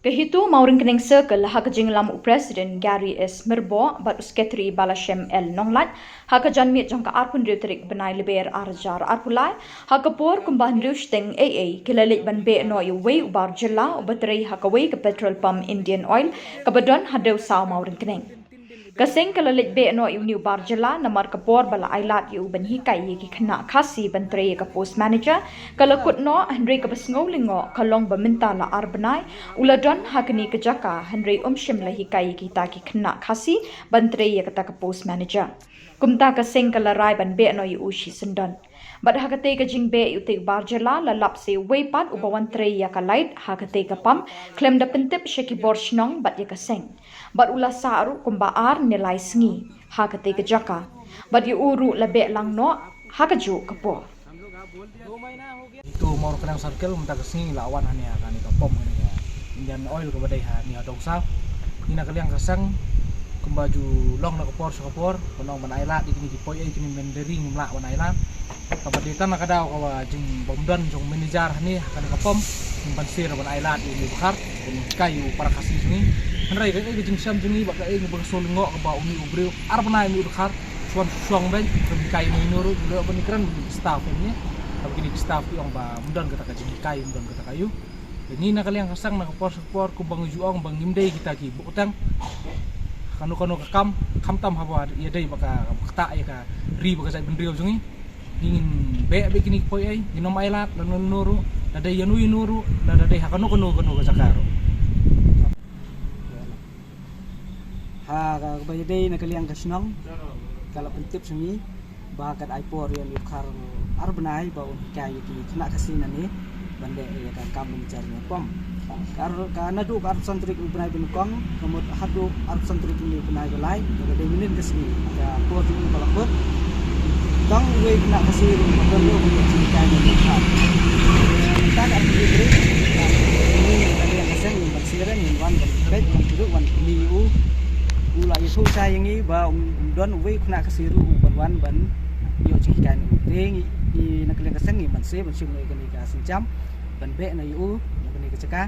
Kehitu mauring kening circle hakajing lamu Presiden Gary S. Merbo bat usketri Balashem L. Nonglat hakajan mit jangka arpun reuterik benai leber arjar arpulai hakapor kumbahan riusting AA kilalik ban be no yu wei ubar jela ubatrei hakawei ke petrol pump Indian Oil kabadon hadeu saw mauring kening. Kasing kalalik be no yu new bar jela namar kapor bala ailat yu ban hikai ki khna khasi ban trei ka post manager kalakut no Henry ka basngau lingo kalong baminta la arbanai uladon hakni ka jaka Henry umshim la hikai ki ta ki khna khasi ban trei ka ta ka post manager kumta kasing kalarai ban be no yu ushi sendon bad hakate ka jing be yu te bar jela la lap se weipat ubawan trei ya ka light hakate ka pam klem da pentip sheki borshnong bat ya kasing bad ula saru kumba ar nilai sngi hakate ka jaka bad yu uru labe lang no hakaju kapo itu mau kenang circle minta kesini lawan hanya kan itu pom ini ya Indian Oil ke badai ha ni adong sa ni nak kaliang kasang kembaju long nak kapor penong banailat ini di poi ini mendering mla banailat kabaditan nak ada kawa jing bomdan jong manager ni kan kapom simpan sir banailat ini bekar kayu para kasih ni Henry kan ini jing sam jing bak ini bersul ngok ke bau ni ubreu arpana ini bekar suang ben kayu ni nuru udah penikiran staff ini begini staff yang ba mudan kata kaji kayu mudan kata kayu ini nak kalian kasang nak por ku bang juang bang ngimdei kita ki bukutang kanu kam tam hawa ya dei baka kata ya ka ri baka sai bendriu jungi ingin be begini poi ai dinom ailat lan nuru ada yanu nuru ada dei hakanu kanu ka zakaro ha ka bayi dei nak kalian kasnong kalau pentip sungi bakat aipor yang lukar arbenai bau kayu ki kena kasina ni bande ya ka kam mencari pom karena du arp santrik ubrai benukong kemud hadu arp santrik ni benai belai ada minin kesini ada por di balakot tang we kena kasih perlu menjadi kayu ni kita ada diberi ini tadi yang kasih ni bersiran ni wan baik untuk wan liu ula itu saya ini ba don we kena kasih wan ban yo cikan ting i nak kalian kasang ni man se ban sum ni kan ka sinjam ban be na yu nak ni ka caka